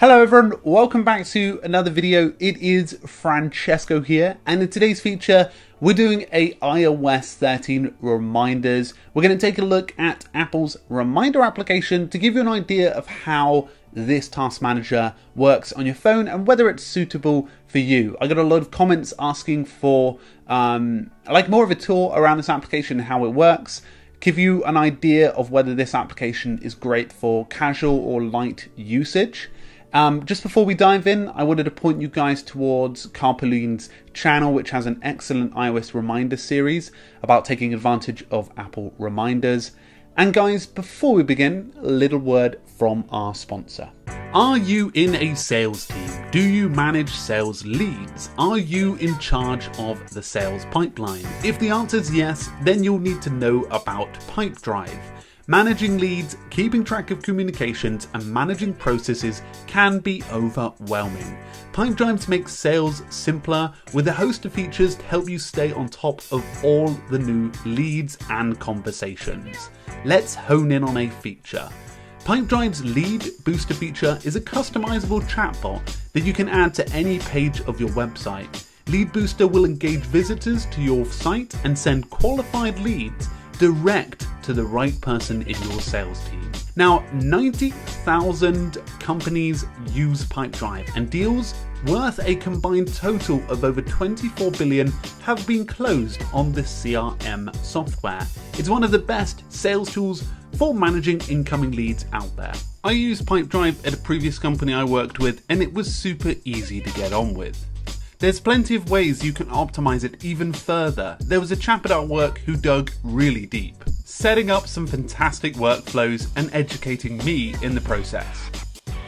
Hello everyone, welcome back to another video. It is Francesco here, and in today's feature we're doing a iOS 13 reminders. We're going to take a look at Apple's reminder application to give you an idea of how this task manager works on your phone and whether it's suitable for you. I got a lot of comments asking for like more of a tour around this application and how it works. Give you an idea of whether this application is great for casual or light usage. Just before we dive in, I wanted to point you guys towards Carpolin's channel, which has an excellent iOS reminder series about taking advantage of Apple reminders. And guys, before we begin, a little word from our sponsor. Are you in a sales team? Do you manage sales leads? Are you in charge of the sales pipeline? If the answer is yes, then you'll need to know about Pipedrive. Managing leads, keeping track of communications, and managing processes can be overwhelming. Pipedrive makes sales simpler with a host of features to help you stay on top of all the new leads and conversations. Let's hone in on a feature. Pipedrive's Lead Booster feature is a customizable chatbot that you can add to any page of your website. Lead Booster will engage visitors to your site and send qualified leads direct to the right person in your sales team. Now, 90,000 companies use Pipedrive, and deals worth a combined total of over 24 billion have been closed on this CRM software. It's one of the best sales tools for managing incoming leads out there. I used Pipedrive at a previous company I worked with, and it was super easy to get on with. There's plenty of ways you can optimize it even further. There was a chap at our work who dug really deep, setting up some fantastic workflows and educating me in the process.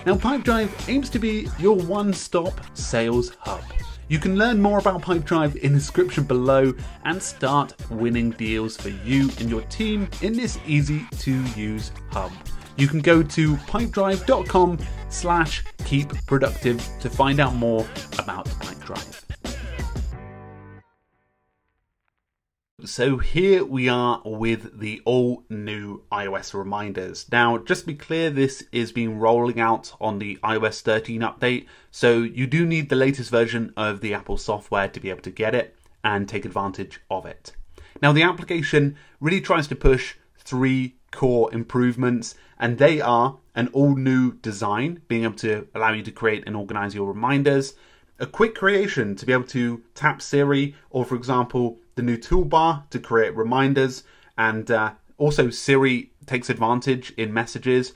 Now, Pipedrive aims to be your one-stop sales hub. You can learn more about Pipedrive in the description below and start winning deals for you and your team in this easy-to-use hub. You can go to pipedrive.com/keepproductive to find out more about Pipedrive. So here we are with the all new iOS reminders. Now, just to be clear, this is being rolling out on the iOS 13 update. So you do need the latest version of the Apple software to be able to get it and take advantage of it. Now, the application really tries to push three core improvements, and they are an all-new design, being able to allow you to create and organize your reminders, a quick creation to be able to tap Siri, or for example, the new toolbar to create reminders, and also Siri takes advantage in messages,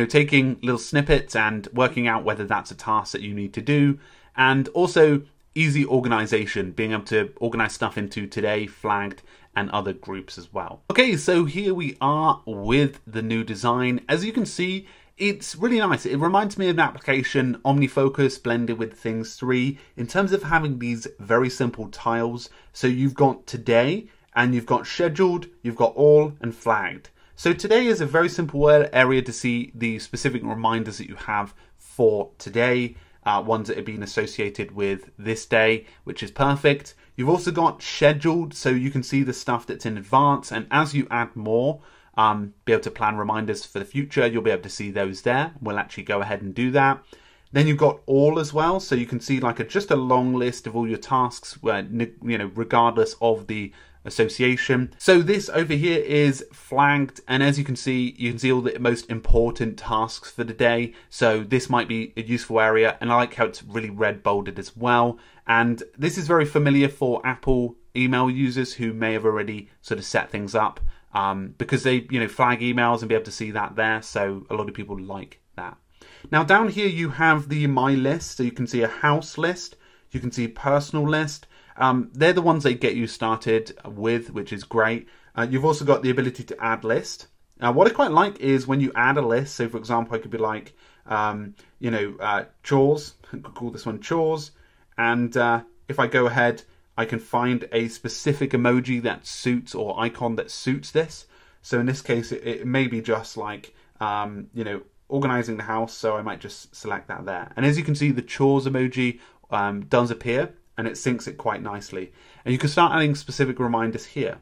taking little snippets and working out whether that's a task that you need to do, and also easy organization, being able to organize stuff into today, flagged, and other groups as well. Okay, so here we are with the new design. As you can see, it's really nice. It reminds me of an application, OmniFocus, blended with Things 3, in terms of having these very simple tiles. So you've got today, and you've got scheduled, you've got all, and flagged. So today is a very simple area to see the specific reminders that you have for today. Ones that have been associated with this day, which is perfect. You've also got scheduled, so you can see the stuff that's in advance, and as you add more, be able to plan reminders for the future, you'll be able to see those there. We'll actually go ahead and do that. Then you've got all as well, so you can see like just a long list of all your tasks, where, regardless of the association. So this over here is flagged, and as you can see all the most important tasks for the day. So this might be a useful area, and I like how it's really red bolded as well. And this is very familiar for Apple email users who may have already sort of set things up because they flag emails and be able to see that there. So a lot of people like that. Now down here you have the My List, so you can see a house list, you can see personal list. They're the ones that get you started with, which is great. You've also got the ability to add list. What I quite like is when you add a list, so for example, I could be like, chores, I could call this one chores. And if I go ahead, I can find a specific emoji that suits, or icon that suits this. So in this case, it may be just like, organizing the house. So I might just select that there. And as you can see, the chores emoji does appear, and it syncs it quite nicely. And you can start adding specific reminders here.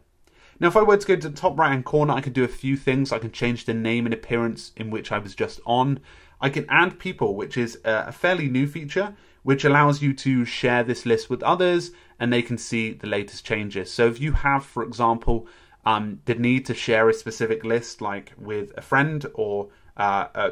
Now, if I were to go to the top right hand corner, I could do a few things. I can change the name and appearance in which I was just on. I can add people, which is a fairly new feature, which allows you to share this list with others and they can see the latest changes. So if you have, for example, the need to share a specific list, like with a friend or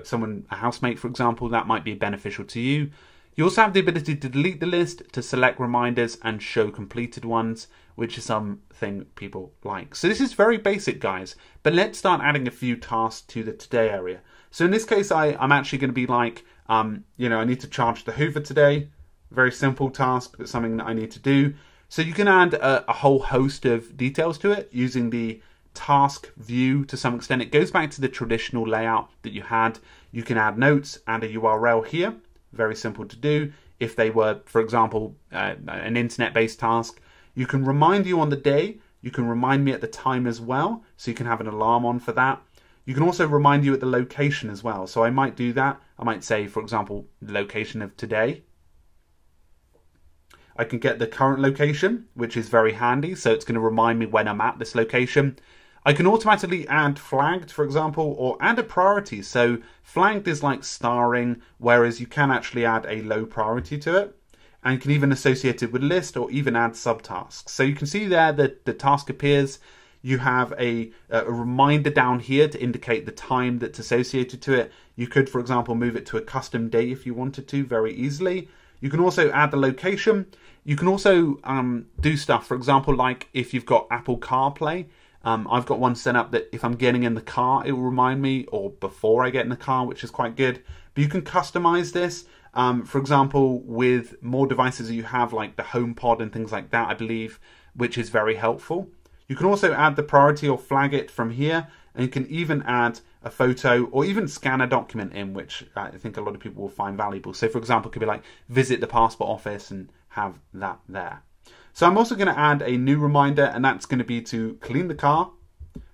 someone, a housemate, for example, that might be beneficial to you. You also have the ability to delete the list, to select reminders and show completed ones, which is something people like. So this is very basic, guys, but let's start adding a few tasks to the today area. So in this case, I'm actually going to be like, you know, I need to charge the Hoover today. Very simple task, but something that I need to do. So you can add a whole host of details to it using the task view to some extent. It goes back to the traditional layout that you had. You can add notes and a URL here. Very simple to do. If they were, for example, an internet-based task, you can remind you on the day. You can remind me at the time as well. So you can have an alarm on for that. You can also remind you at the location as well. So I might do that. I might say, for example, the location of today. I can get the current location, which is very handy. So it's going to remind me when I'm at this location. I can automatically add flagged, for example, or add a priority. So flagged is like starring, whereas you can actually add a low priority to it. And you can even associate it with a list or even add subtasks. So you can see there that the task appears. You have a reminder down here to indicate the time that's associated to it. You could, for example, move it to a custom date if you wanted to very easily. You can also add the location. You can also do stuff, for example, like if you've got Apple CarPlay. I've got one set up that if I'm getting in the car, it will remind me, or before I get in the car, which is quite good. But you can customize this, for example, with more devices that you have, like the HomePod and things like that, I believe, which is very helpful. You can also add the priority or flag it from here, and you can even add a photo or even scan a document in, which I think a lot of people will find valuable. So, for example, it could be like visit the passport office and have that there. So I'm also going to add a new reminder, and that's going to be to clean the car.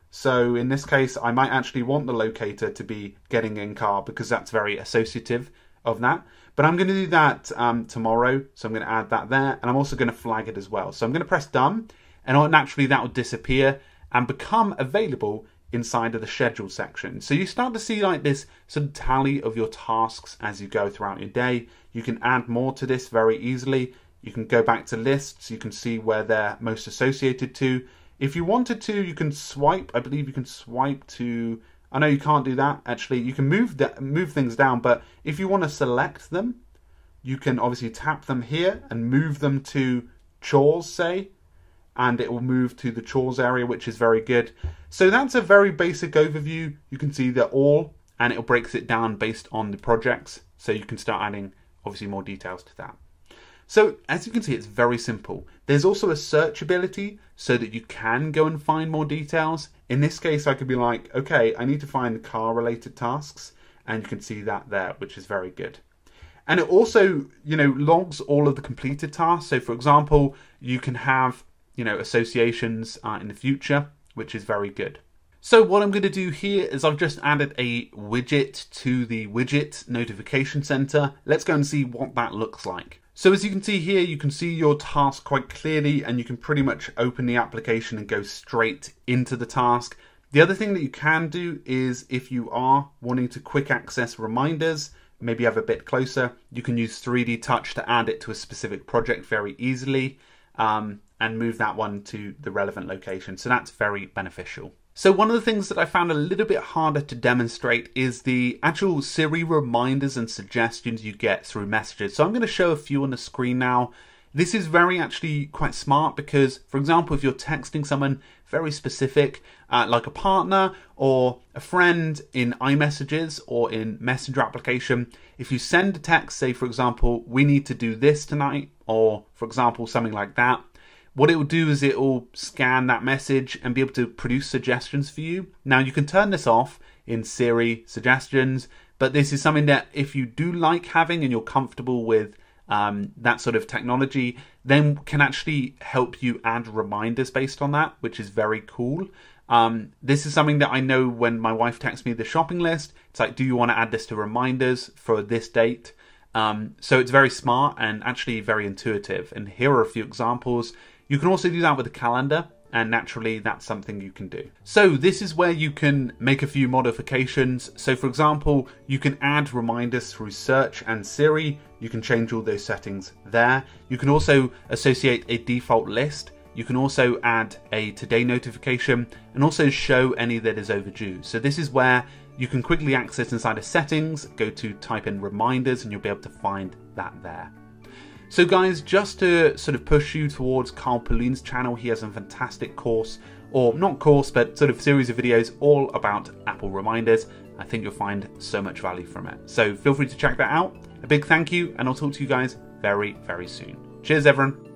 So in this case, I might actually want the locator to be getting in car because that's very associative of that. But I'm going to do that tomorrow. So I'm going to add that there, and I'm also going to flag it as well. So I'm going to press done, and naturally that will disappear and become available inside of the schedule section. So you start to see like this sort of tally of your tasks as you go throughout your day. You can add more to this very easily. You can go back to lists. You can see where they're most associated to. If you wanted to, you can swipe. I believe you can swipe to... I know you can't do that, actually. You can move things down, but if you want to select them, you can obviously tap them here and move them to chores, say, and it will move to the chores area, which is very good. So that's a very basic overview. You can see they're all, and it breaks it down based on the projects. So you can start adding, obviously, more details to that. So as you can see, it's very simple. There's also a search ability so that you can go and find more details. In this case, I could be like, okay, I need to find car related tasks, and you can see that there, which is very good. And it also, logs all of the completed tasks. So for example, you can have, associations in the future, which is very good. So what I'm going to do here is I've just added a widget to the widget notification center. Let's go and see what that looks like. So as you can see here, you can see your task quite clearly, and you can pretty much open the application and go straight into the task. The other thing that you can do is if you are wanting to quick access reminders, maybe have a bit closer, you can use 3D Touch to add it to a specific project very easily and move that one to the relevant location. So that's very beneficial. So one of the things that I found a little bit harder to demonstrate is the actual Siri reminders and suggestions you get through messages. So I'm going to show a few on the screen now. This is actually quite smart because, for example, if you're texting someone very specific, like a partner or a friend in iMessages or in Messenger application, if you send a text, say, for example, we need to do this tonight, or for example, something like that, what it will do is it will scan that message and be able to produce suggestions for you. Now you can turn this off in Siri suggestions, but this is something that if you do like having and you're comfortable with that sort of technology, then can actually help you add reminders based on that, which is very cool. This is something that I know when my wife texts me the shopping list, it's like, do you want to add this to reminders for this date? So it's very smart and actually very intuitive. And here are a few examples. You can also do that with a calendar. and naturally that's something you can do. So this is where you can make a few modifications. So for example, you can add reminders through search and Siri. You can change all those settings there. You can also associate a default list. You can also add a today notification and also show any that is overdue. So this is where you can quickly access inside of settings, go to type in reminders, and you'll be able to find that there. So guys, just to sort of push you towards Carl Pauline's channel, he has a fantastic course, or not course, but sort of series of videos all about Apple reminders. I think you'll find so much value from it. So feel free to check that out. A big thank you, and I'll talk to you guys very, very soon. Cheers, everyone.